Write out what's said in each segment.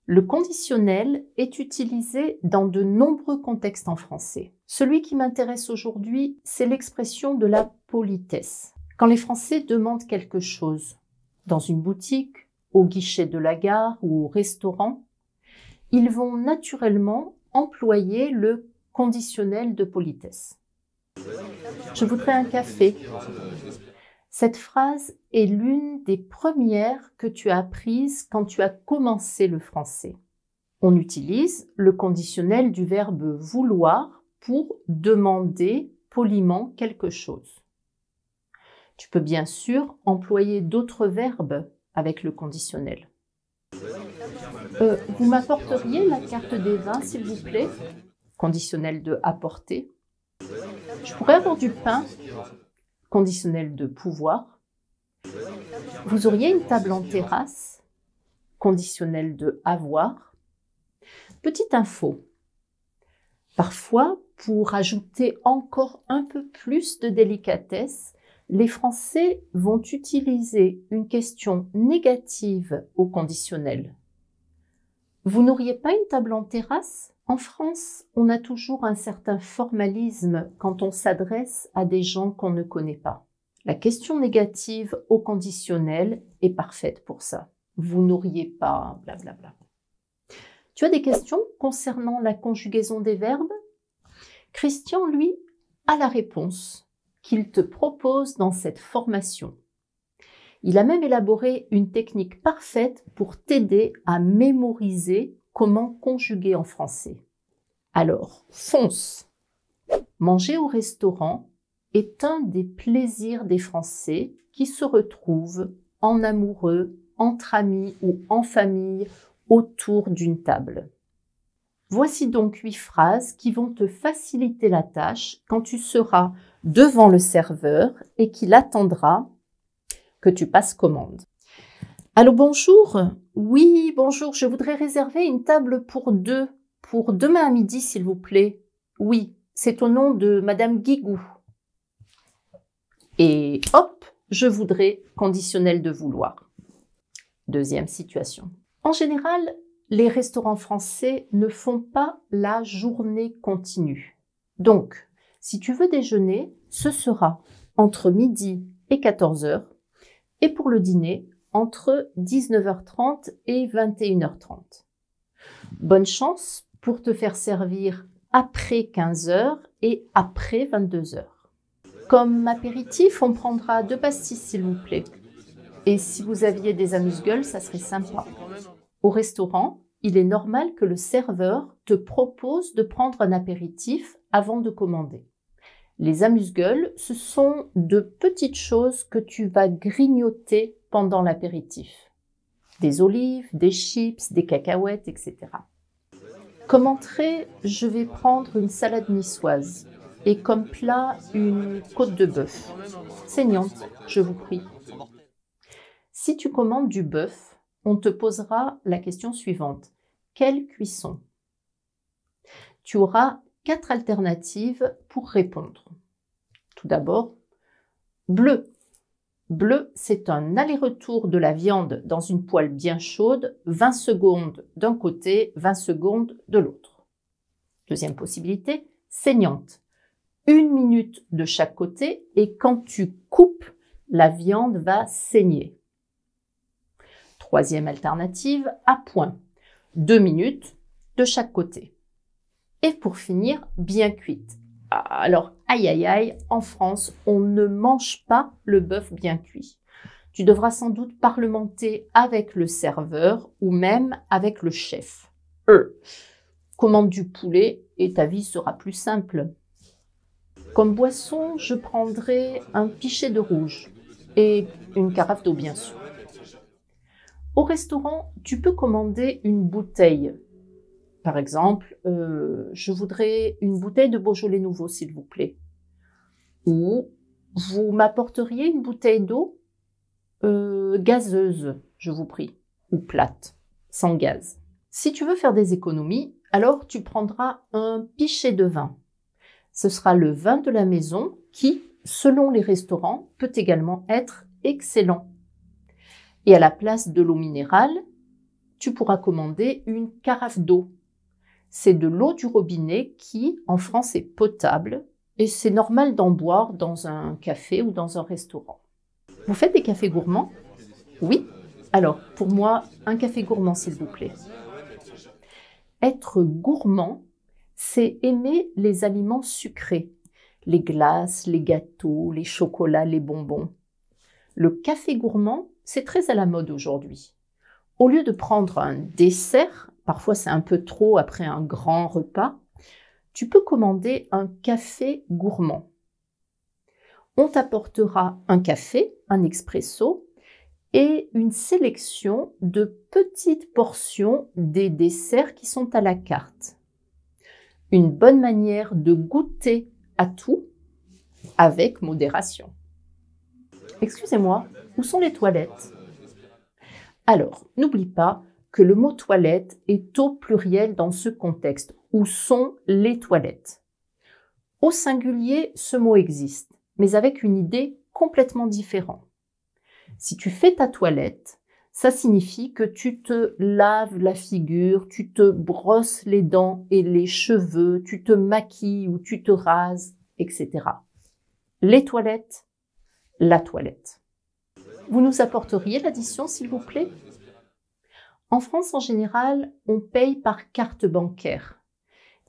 Le conditionnel est utilisé dans de nombreux contextes en français. Celui qui m'intéresse aujourd'hui, c'est l'expression de la politesse. Quand les Français demandent quelque chose, dans une boutique, au guichet de la gare ou au restaurant, ils vont naturellement employer le conditionnel de politesse. Je voudrais un café. Cette phrase est l'une des premières que tu as apprises quand tu as commencé le français. On utilise le conditionnel du verbe vouloir pour demander poliment quelque chose. Tu peux bien sûr employer d'autres verbes avec le conditionnel. Vous m'apporteriez la carte des vins, s'il vous plaît? Conditionnel de apporter. Je pourrais avoir du pain? Conditionnel de pouvoir. Vous auriez une table en terrasse? Conditionnel de avoir. Petite info. Parfois, pour ajouter encore un peu plus de délicatesse, les Français vont utiliser une question négative au conditionnel. Vous n'auriez pas une table en terrasse? En France, on a toujours un certain formalisme quand on s'adresse à des gens qu'on ne connaît pas. La question négative au conditionnel est parfaite pour ça. Vous n'auriez pas, blablabla. Tu as des questions concernant la conjugaison des verbes? Christian, lui, a la réponse qu'il te propose dans cette formation. Il a même élaboré une technique parfaite pour t'aider à mémoriser comment conjuguer en français. Alors, fonce! Manger au restaurant est un des plaisirs des Français qui se retrouvent en amoureux, entre amis ou en famille autour d'une table. Voici donc 8 phrases qui vont te faciliter la tâche quand tu seras devant le serveur et qu'il attendra que tu passes commande. Allô, bonjour? Oui, bonjour, je voudrais réserver une table pour 2, pour demain à midi, s'il vous plaît. Oui, c'est au nom de Madame Guigou. Et hop, je voudrais conditionnel de vouloir. Deuxième situation. En général, les restaurants français ne font pas la journée continue. Donc, si tu veux déjeuner, ce sera entre midi et 14 h et pour le dîner, entre 19h30 et 21h30. Bonne chance pour te faire servir après 15 h et après 22 h. Comme apéritif, on prendra 2 pastilles, s'il vous plaît. Et si vous aviez des amuse-gueules, ça serait sympa. Au restaurant, il est normal que le serveur te propose de prendre un apéritif avant de commander. Les amuse-gueules, ce sont de petites choses que tu vas grignoter pendant l'apéritif. Des olives, des chips, des cacahuètes, etc. Comme entrée, je vais prendre une salade niçoise et comme plat, une côte de bœuf. Saignante, je vous prie. Si tu commandes du bœuf, on te posera la question suivante. Quelle cuisson? Tu auras 4 alternatives pour répondre. Tout d'abord, bleu. Bleu, c'est un aller-retour de la viande dans une poêle bien chaude, 20 secondes d'un côté, 20 secondes de l'autre. Deuxième possibilité, saignante. 1 minute de chaque côté et quand tu coupes, la viande va saigner. Troisième alternative, à point. 2 minutes de chaque côté. Et pour finir, bien cuite. Alors, aïe aïe aïe, en France, on ne mange pas le bœuf bien cuit. Tu devras sans doute parlementer avec le serveur ou même avec le chef. Commande du poulet et ta vie sera plus simple. Comme boisson, je prendrai un pichet de rouge et une carafe d'eau bien sûr. Au restaurant, tu peux commander une bouteille. Par exemple, je voudrais une bouteille de Beaujolais nouveau, s'il vous plaît. Ou vous m'apporteriez une bouteille d'eau gazeuse, je vous prie, ou plate, sans gaz. Si tu veux faire des économies, alors tu prendras un pichet de vin. Ce sera le vin de la maison qui, selon les restaurants, peut également être excellent. Et à la place de l'eau minérale, tu pourras commander une carafe d'eau. C'est de l'eau du robinet qui, en France, est potable et c'est normal d'en boire dans un café ou dans un restaurant. Vous faites des cafés gourmands? Oui? Alors, pour moi, un café gourmand, s'il vous plaît. Être gourmand, c'est aimer les aliments sucrés, les glaces, les gâteaux, les chocolats, les bonbons. Le café gourmand, c'est très à la mode aujourd'hui. Au lieu de prendre un dessert, parfois c'est un peu trop après un grand repas, tu peux commander un café gourmand. On t'apportera un café, un expresso et une sélection de petites portions des desserts qui sont à la carte. Une bonne manière de goûter à tout avec modération. Excusez-moi, où sont les toilettes? Alors, n'oublie pas que le mot toilette est au pluriel dans ce contexte. Où sont les toilettes? Au singulier, ce mot existe, mais avec une idée complètement différente. Si tu fais ta toilette, ça signifie que tu te laves la figure, tu te brosses les dents et les cheveux, tu te maquilles ou tu te rases, etc. Les toilettes, la toilette. Vous nous apporteriez l'addition, s'il vous plaît? En France, en général, on paye par carte bancaire.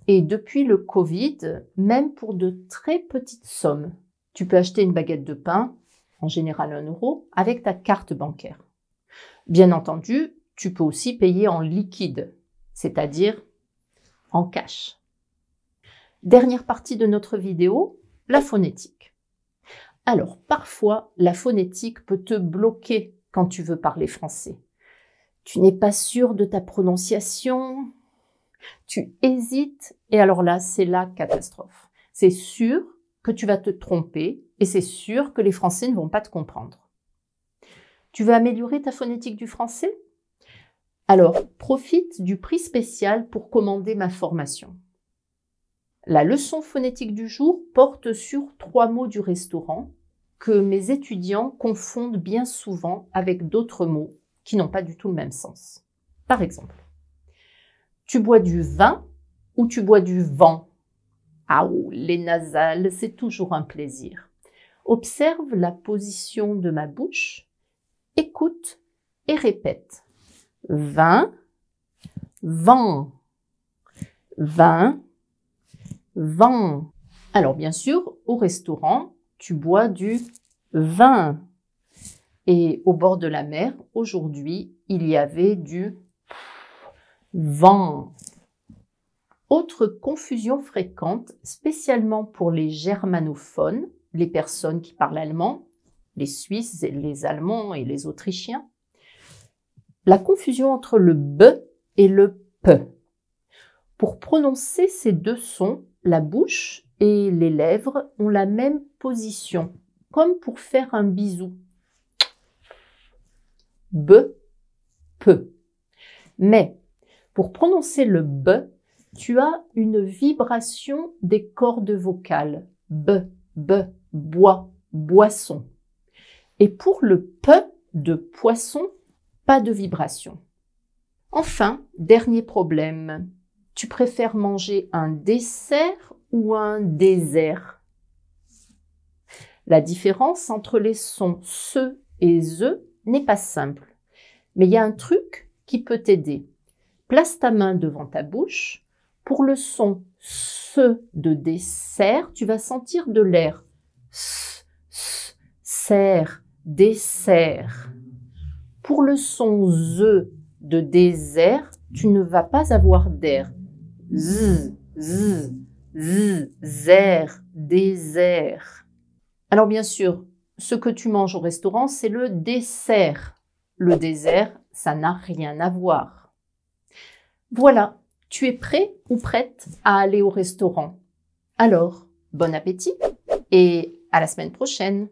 Et depuis le Covid, même pour de très petites sommes, tu peux acheter une baguette de pain, en général 1 euro, avec ta carte bancaire. Bien entendu, tu peux aussi payer en liquide, c'est-à-dire en cash. Dernière partie de notre vidéo, la phonétique. Alors, parfois, la phonétique peut te bloquer quand tu veux parler français. Tu n'es pas sûr de ta prononciation, tu hésites, et alors là, c'est la catastrophe. C'est sûr que tu vas te tromper, et c'est sûr que les Français ne vont pas te comprendre. Tu veux améliorer ta phonétique du français? Alors, profite du prix spécial pour commander ma formation. La leçon phonétique du jour porte sur 3 mots du restaurant que mes étudiants confondent bien souvent avec d'autres mots qui n'ont pas du tout le même sens. Par exemple, tu bois du vin ou tu bois du vent? Ah, les nasales, c'est toujours un plaisir. Observe la position de ma bouche, écoute et répète. Vin, vent, vin, vent. Alors bien sûr, au restaurant, tu bois du vin. Et au bord de la mer, aujourd'hui, il y avait du vent. Autre confusion fréquente, spécialement pour les germanophones, les personnes qui parlent allemand, les Suisses, les Allemands et les Autrichiens, la confusion entre le B et le P. Pour prononcer ces 2 sons, la bouche et les lèvres ont la même position, comme pour faire un bisou. B, P. Mais pour prononcer le B, tu as une vibration des cordes vocales. B, B, bois, boisson. Et pour le P de poisson, pas de vibration. Enfin, dernier problème. Tu préfères manger un dessert ou un désert? La différence entre les sons SE et ZE n'est pas simple. Mais il y a un truc qui peut t'aider. Place ta main devant ta bouche. Pour le son SE de dessert, tu vas sentir de l'air. Serre, dessert. Pour le son ZE de désert, tu ne vas pas avoir d'air. Z, z, z, zer, désert. Alors bien sûr, ce que tu manges au restaurant, c'est le dessert. Le désert, ça n'a rien à voir. Voilà, tu es prêt ou prête à aller au restaurant? Alors, bon appétit et à la semaine prochaine.